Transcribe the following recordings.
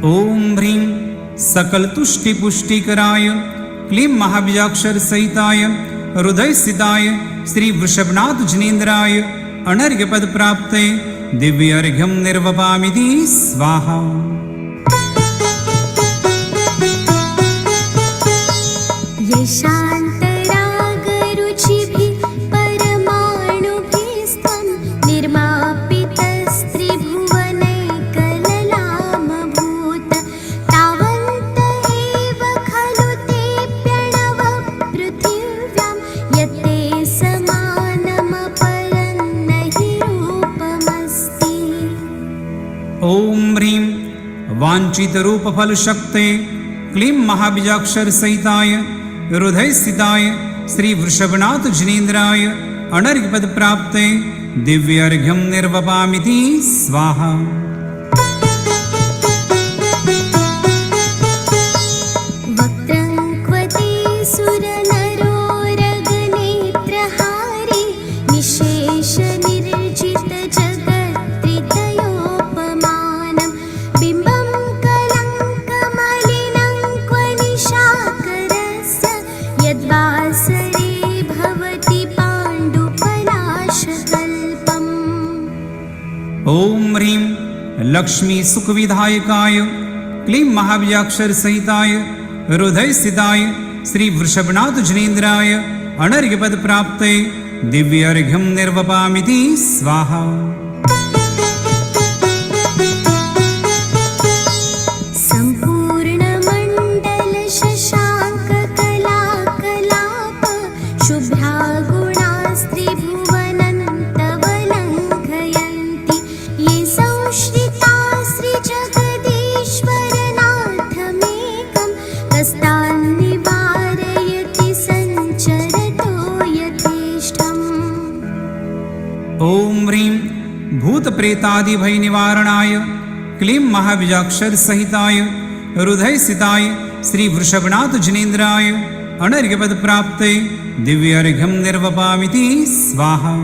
ओम ह्रीं सकल तुष्टि पुष्टिकराय क्लीं महाबीजाक्षर सहिताय हृदय स्थिताय श्री वृषभनाथ जिनेन्द्राय अनर्घ्य पद प्राप्ते दिव्य अर्घ्यं निर्वपामिति स्वाहा। यशान्तरागरुचिभिः परमाणुभिस्त्वं निर्मापितस्त्रिभुवनैकललामभूत तावन्त एव खलु ते प्रणव पृथिव्यां यत्ते समानमपरं नहि रूपमस्ति। ओम ह्रीं वांछित रूप फल शक्ते क्लीं महाबीजाक्षर सहिताय हृदय स्थिताय श्री वृषभनाथ जिनेन्द्राय अनर्घ्य पद प्राप्ते दिव्य अर्घ्यं निर्वपामिति स्वाहा। वक्त्रं क्वते सुरनरोरगनेत्रहारी निशेष निर्जित जगत्त्रितयोपमानं बिम्बं कलङ्कमलिनं क्व निशाकरस्य यद्वासरे भवति पाण्डुपलाशकल्पम्। ओम ह्रीं लक्ष्मी सुख विधायकाय क्लीं महाबीजाक्षर सहिताय हृदय स्थिताय श्री वृषभनाथ जिनेन्द्राय अनर्घ्य पद प्राप्ते दिव्य अर्घ्यं निर्वपामिति स्वाहा। सम्पूर्णमण्डल शशाङ्ककलाकलाप शुभ्रागुणास्त्रिभुवनं तव लङ्घयन्ति ये संश्रिता श्रीजगदीश्वरनाथमेकं कस्तान् निवारयति सञ्चरतो यथेष्टम्। ओम ह्रीं भूत प्रेतादि भय निवारणाय क्लीं महाबीजाक्षर सहिताय हृदय स्थिताय श्री वृषभनाथ जिनेन्द्राय अनर्घ्य पद प्राप्ते दिव्य अर्घ्यं निर्वपामिति स्वाहा।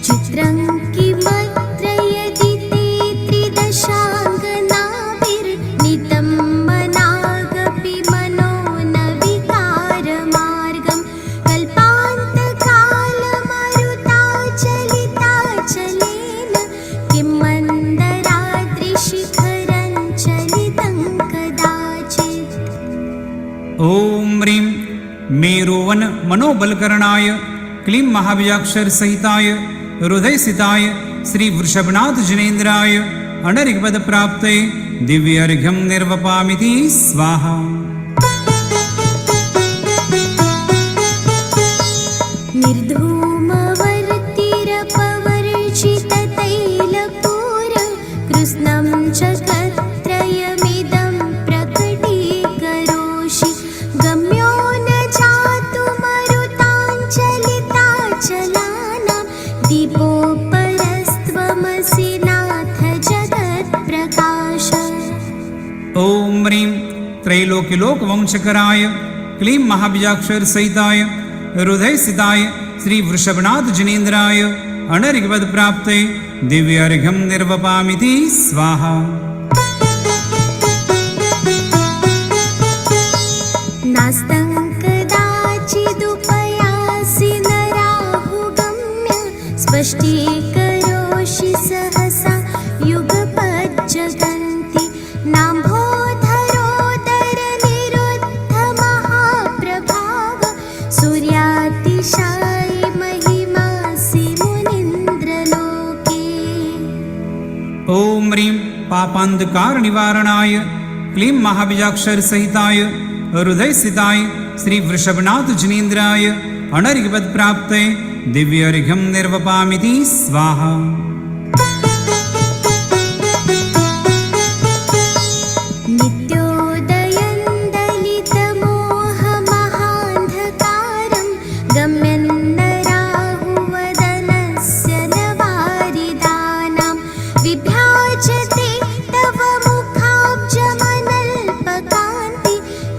चित्रं किमत्र यदि ते त्रिदशाङ्गनाभिर्नितं मनागपि मनो न विकारमार्गं कल्पान्तकालमरुताचलिताचलेन किं मन्दराद्रिशिखरं चलितं कदाचित्। ओम ह्रीं मेरुवन मनोबलकरणाय क्लीं महाबीजाक्षर सहिताय हृदय स्थिताय श्री वृषभनाथ जिनेन्द्राय अनर्घ्य पद प्राप्ते दिव्य अर्घ्यं निर्वपामिति स्वाहा। निर्धूमवर्तिरपवर्जिततैलपूर कृत्स्नं जगत्त्रयमिदं प्रकटीकरोषि गम्यो न जातुमरुताञ्चलिताचलानां दीपोपरस्त्वमसि नाथ जगत्प्रकाश। ओम ह्रीं त्रैलोक्यलोक वंशकराय क्लीं महाबीजाक्षर सहिताय हृदय स्थिताय श्री वृषभनाथ जिनेन्द्राय अनर्घ्य पद प्राप्ते दिव्य अर्घ्यं निर्वपामिति स्वाहा। नास्तं कदाचिदुपयासि नराहुगम्य स्पष्टीकरोषि सहसा युगपज्जगन्ति नाम्भोधरोदरनिरुद्धमहाप्रभाव सूर्यातिशायि महिमासि मुनीन्द्रलोके। ओम ह्रीं पापान्धकार निवारणाय क्लीं महाबीजाक्षर सहिताय हृदय स्थिताय श्री वृषभनाथ जिनेन्द्राय अनर्घ्य पद प्राप्ते दिव्य अर्घ्यं निर्वपामिति स्वाहा। नित्योदयन्दलितमोहमहान्धकारं गम्यन्नराहुवदनस्य नवारिदानां विभ्राजते तव मुखाब्जमनल्पकान्ति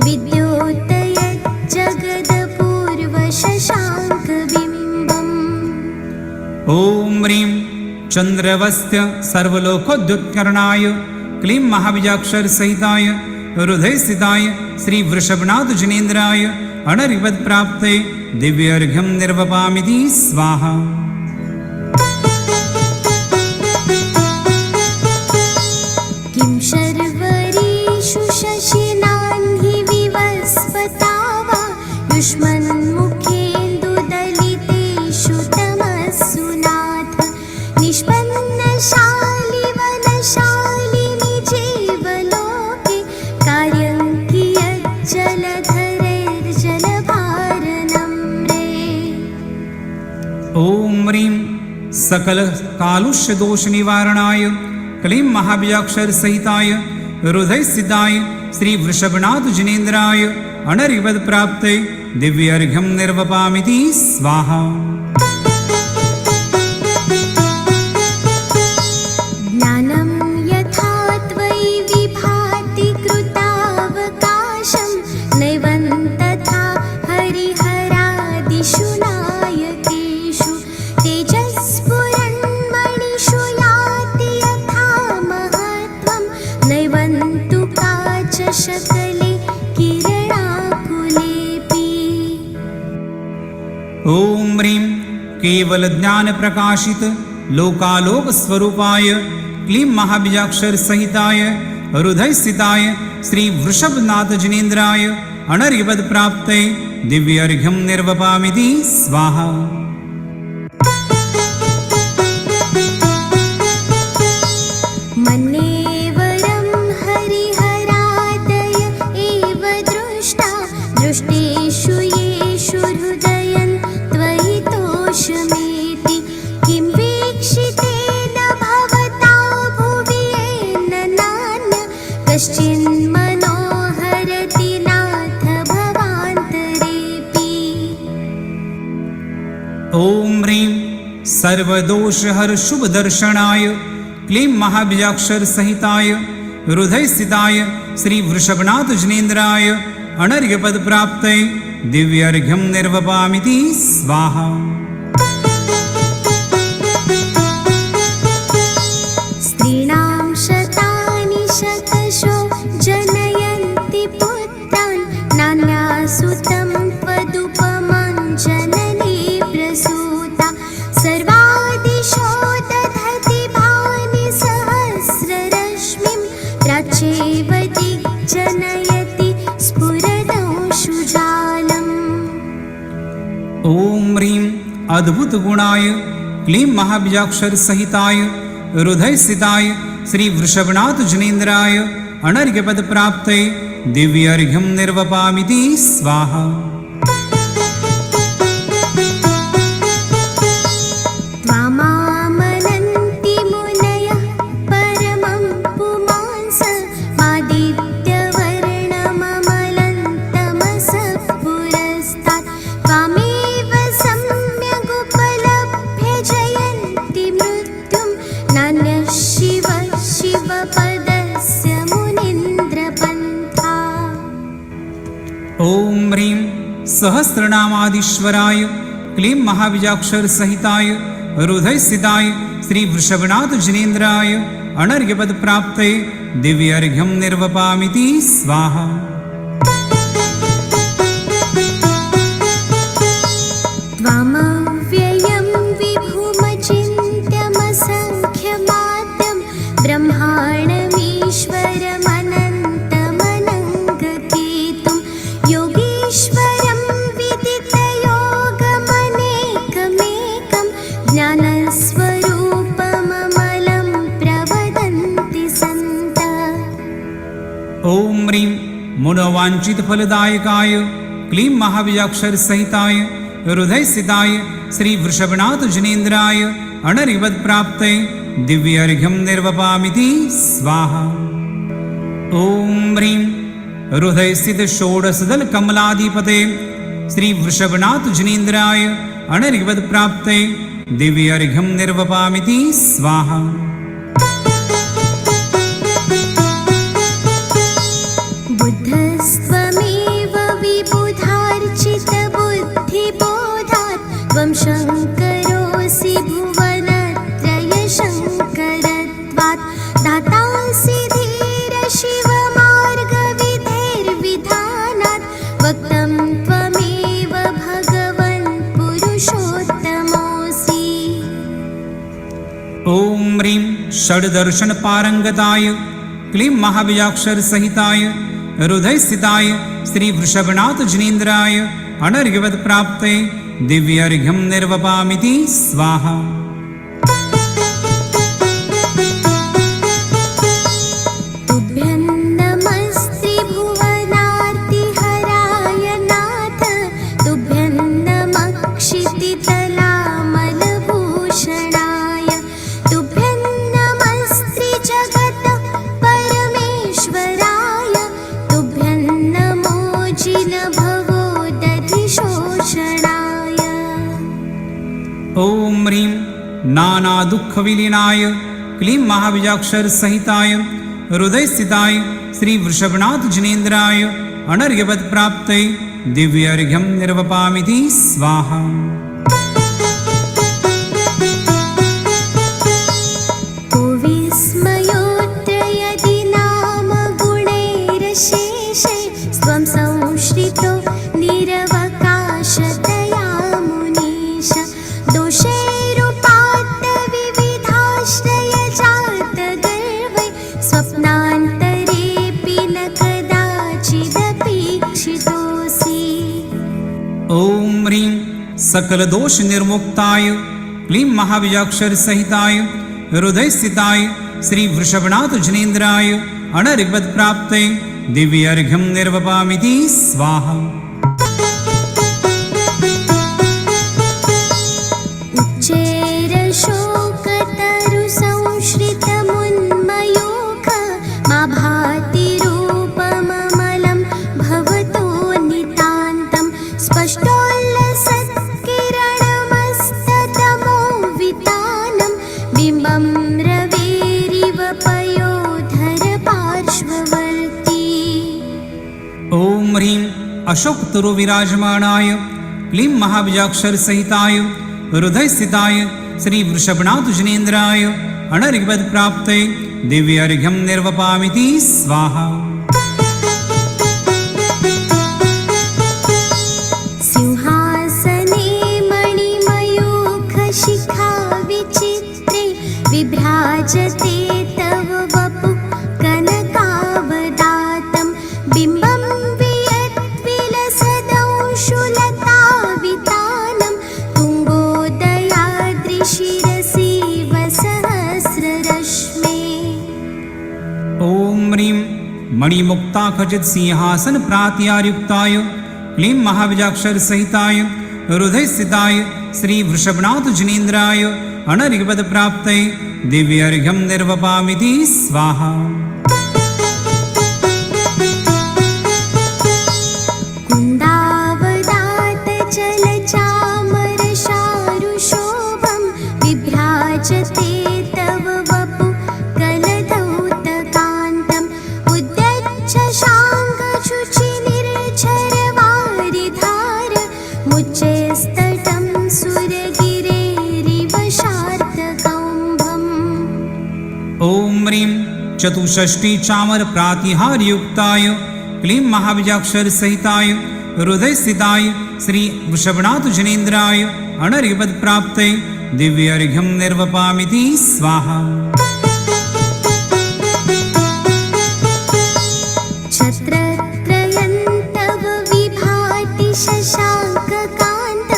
विद्योतयज्जगदपूर्वशशाङ्कबिम्बम्। ओम ह्रीं चंद्रवस्त्य सर्वलोकोद्युत्करणाय क्लीं महाबीजाक्षर सहिताय हृदय स्थिताय श्री वृषभनाथ जिनेन्द्राय अनर्घ्यपद प्राप्ते दिव्यर्घ्यं निर्वपामिति स्वाहा। किं शर्वरीषु शशिनान्हि विवस्वता वा युष्मन्मुखेन्दुदलितेषु तमस्सु नाथ निष्पन्नशालि वनशालिनि जीवलोके कार्यं कियज्जलधरैर्जलभारणं रे। ॐ ह्रीं सकल कालुष्य दोष निवारणाय क्लीं महाबीजाक्षर सहिताय हृदय स्थिताय श्री वृषभनाथ जिनेन्द्राय अनर्घ्यपद प्राप्ते दिव्यर्घ्यं निर्वपामिति स्वाहा। ज्ञानं यथा त्वयि विभाति कृतावकाशं नैवं तथा हरिहरादिषु नायकेषु तेजस्फुरन्मणिषु याति यथा महत्त्वं नैवं तु काचशकले किरणाकुलेऽपि। ॐ ह्रीं केवल ज्ञान प्रकाशित लोकालोक स्वरूपाय क्लीं महाबीजाक्षर सहिताय हृदय स्थिताय श्री वृषभनाथ जिनेन्द्राय अनर्घ्यपद प्राप्ते दिव्यर्घ्यं निर्वपामिति स्वाहा। मन्येवरं हरिहरादय एव दृष्टा दृष्टेषु येषु हृदयं त्वयि तोषमेति किं वीक्षितेन भवता भुवि येन नान्य कश्चिन्मनोहरति नाथ भवान्तरेऽपि। ॐ ह्रीं सर्वदोषहर शुभदर्शनाय क्लीं महाबीजाक्षर सहिताय हृदय स्थिताय श्री वृषभनाथ जिनेन्द्राय अनर्घ्यपद प्राप्ते दिव्यर्घ्यं निर्वपामिति स्वाहा। स्त्रीणां शतानि शतशो जनयन्ति पुत्रान् नान्यासु तं त्वदुपमां जननी प्रसूता सर्वादिशो दधति भानि सहस्ररश्मिं प्राच्येव दिग्जनयति स्फुरदंशुजालम्। ॐ ह्रीं अद्भुत गुणाय क्लीं महाबीजाक्षर सहिताय हृदय स्थिताय श्री वृषभनाथ जिनेन्द्राय अनर्घ्यपद प्राप्ते दिव्यर्घ्यं निर्वपामिति स्वाहा। त्वामामनन्ति मुनयः परमं पुमांस आदित्यवर्णममलं तमसः पुरस्तात् त्वामेव सम्यगुपलभ्य जयन्ति मृत्युं नान्यः शिव शिवपदस्य मुनीन्द्रपन्था। ॐ ह्रीं सहस्रनामाधीश्वराय क्लीं महाबीजाक्षर सहिताय हृदय स्थिताय श्री वृषभनाथ जिनेन्द्राय अनर्घ्यपद प्राप्ते दिव्यर्घ्यं निर्वपामिति स्वाहा। त्वामव्ययं विभुमचिन्त्यमसङ्ख्यमाद्यं ब्रह्माण्डमीश्वरमनन्तमनङ्गकेतुं योगीश्वरं विदितयोगमनेकमेकं ज्ञानस्वरूपममलं प्रवदन्ति सन्तः। ॐ ह्रीं मनोवाञ्छित फलदायकाय क्लीं महाबीजाक्षर सहिताय हृदय स्थिताय श्री वृषभनाथ जिनेन्द्राय अनर्घ्यपद प्राप्ते दिव्यर्घ्यं निर्वपामिति स्वाहा। ॐ ह्रीं हृदय स्थित षोडशदल कमलाधिपते श्री वृषभनाथ जिनेन्द्राय अनर्घ्यपद प्राप्ते दिव्यर्घ्यं निर्वपामिति स्वाहा। बुद्धस्त्वमेव विबुधार्चितबुद्धिबोधात् त्वं शङ्करोऽसि भुवनत्रयशङ्करो षड्दर्शन पारंगताय क्लीं महाबीजाक्षर सहिताय हृदय स्थिताय श्री वृषभनाथ जिनेन्द्राय अनर्घ्यवत् प्राप्ते दिव्यर्घ्यं निर्वपामिति स्वाहा। ओम ह्रीं नाना दुख विलीनाय क्लीं महाबीजाक्षर सहिताय हृदय स्थिताय श्री वृषभनाथ जिनेन्द्राय अनर्घ्यवत् प्राप्ते दिव्यर्घ्यं निर्वपामिति स्वाहा। ओम ह्रीं सकल दोष निर्मुक्ताय क्लीं महाबीजाक्षर सहिताय हृदय स्थिताय श्री वृषभनाथ जिनेन्द्राय अनर्घ्यवत् प्राप्ते दिव्यर्घ्यं निर्वपामिति स्वाहा। ओम ह्रीं अशोक तरु विराजमानाय क्लीं महाबीजाक्षर सहिताय हृदय स्थिताय श्री वृषभनाथ जिनेन्द्राय अनर्घ्यवत् प्राप्ते दिव्यर्घ्यं निर्वपामिति स्वाहा। सिंहासने मणिमयूख शिखा विचित्रे विभ्राजते तव वपु कनकावदातं बिम्बं मणिमुक्ता खचित सिंहासन प्रात्यायुक्ताय क्लीं महाबीजाक्षर सहिताय हृदय स्थिताय श्री वृषभनाथ जिनेन्द्राय अनर्घ्यवत् प्राप्ते दिव्यर्घ्यं निर्वपामिति स्वाहा। कुन्दावदात चलचामर शारुशोभं विभ्राजते तव वपु कलधौतकान्तम् उद्यच्च शाङ्गशुचिनिर्झरवारिधार मुच्चैस्तटं सुरगिरेरिव शार्दगौम्भम्। ओम ह्रीं चतुष्षष्टि चामर प्रातिहार युक्ताय क्लीं महाबीजाक्षर सहिताय हृदय स्थिताय श्री वृषभनाथ जिनेन्द्राय अनर्घ्यवत् प्राप्ते दिव्यर्घ्यं निर्वपामिति स्वाहा। छत्रत्रयं तव विभाति शशाङ्ककान्त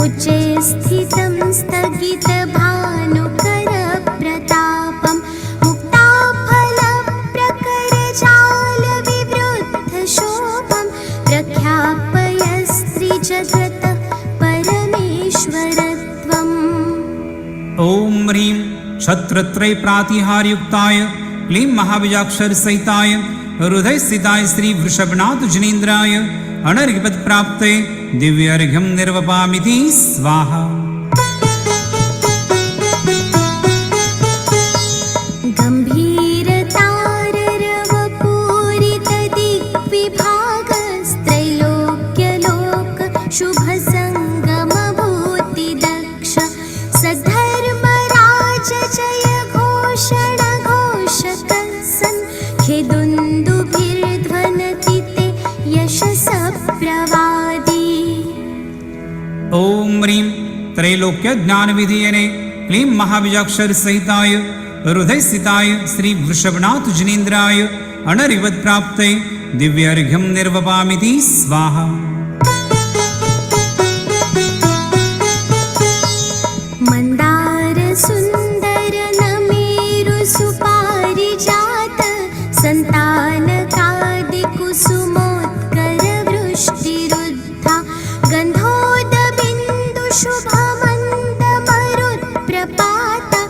उच्चे स्थितं स्थगितभानुकरप्रतापं मुक्ताफलप्रकरजालविवृद्धशोभं प्रख्यापय स्त्रीजगत परमेश्वरत्वम्। ओम ह्रीं छत्रत्रय प्रातिहार युक्ताय क्लीं महाबीजाक्षर सहिताय हृदय स्थिताय श्री वृषभनाथ जिनेन्द्राय अनर्घ्यवत् प्राप्ते दिव्यर्घ्यं निर्वपामिति स्वाहा। गम्भीरताररवपूरितदिग्विभागस्त्रैलोक्यलोक शुभसङ्गमभूतिदक्ष सद्धर्मराज जय घोषण घोषकसन् खेदुन्दुभिर्ध्वनति ते यशसप्रवादी। ओम ह्रीं त्रैलोक्य ज्ञान विधीयने क्लीं महाबीजाक्षर सहिताय हृदयस्थिताय श्री वृषभनाथ जिनेन्द्राय अनरिवत्प्राप्तये दिव्यार्घ्यं निर्वपामिति स्वाहा। मन्दार सुन्दर नमेरु सुपारिजात सन्तानकादि कुसुमोत्कर वृष्टिरुद्धा गन्धोदबिन्दु शुभमन्दमरुत्प्रपाता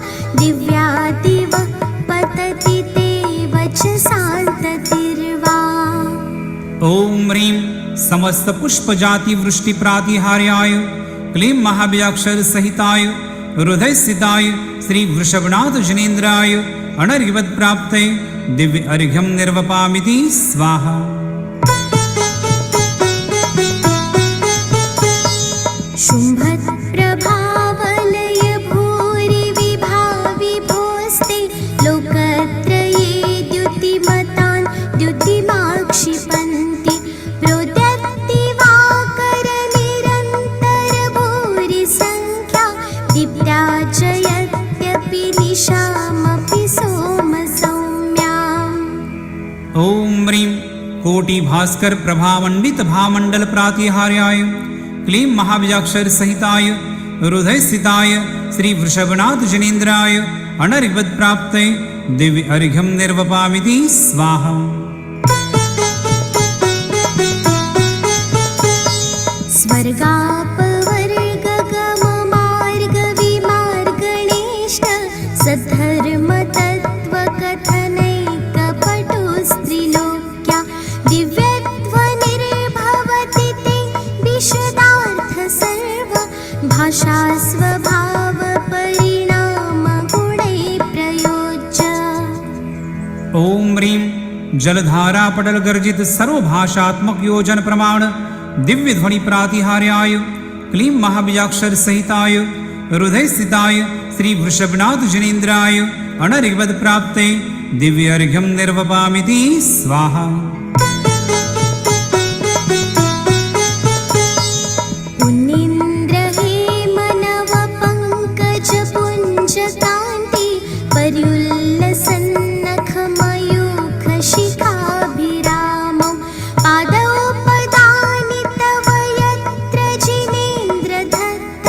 दिव्यादिव पतति ते वचसान्ततिर्वा। ॐ ह्रीं समस्त पुष्पजाति वृष्टि प्रातिहार्याय क्लीं महाबीजाक्षर सहिताय हृदयस्थिताय श्री वृषभनाथ जिनेन्द्राय अनर्घ्यवत्प्राप्तये दिव्य अर्घ्यं निर्वपामिति स्वाहा। शुम्भप्रभावलय भूरि विभाविभोस्ते लोकत्रये द्युतिमतान् द्युतिमाक्षिपन्ति प्रोद्यत्तिवाकर निरन्तर भूरि संख्या दीप्त्या च यद्यपि निशामपि सोमसौम्याम्। ॐ ह्रीं कोटिभास्कर प्रभामण्डित भामण्डल प्रातिहार्याय क्लीं महाबीजाक्षर सहिताय हृदयस्थिताय श्री वृषभनाथ जिनेन्द्राय अनर्घ्यवत्प्राप्तये दिव्य अर्घ्यं निर्वपामिति स्वाहा। स्वर्गापवर्गगममार्गविमार्गणेष्ट सद्धर्मतत्त्वकथनैकपटुस्त्रिलोक्या दिव्यध्वनिर्भवति ते विशदार्थ सर्व भाषा स्वभावपरिणामगुणैः प्रयोज्य। ॐ ह्रीं जलधारा पटल गर्जित सर्वभाषात्मक योजन प्रमाण दिव्य ध्वनि प्रातिहार्याय क्लीं महाबीजाक्षर सहिताय हृदयस्थिताय श्री वृषभनाथ जिनेन्द्राय अनर्घ्यवत्प्राप्तये दिव्य अर्घ्यं निर्वपामिति स्वाहा। पुण्येन्द्रहेमनवपङ्कजपुञ्जकान्ति पर्युल्लसन्नखमयूखशिखाभिरामं पादौ पदानि तव यत्र जिनेन्द्रदत्त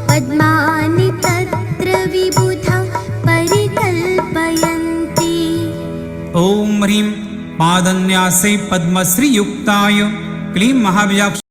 पद्मानि तत्र विबुधा परिकल्पयन्ति। ॐ ह्रीं पादन्यासे पद्मश्रीयुक्ताय क्लीं महाबीजाक्षर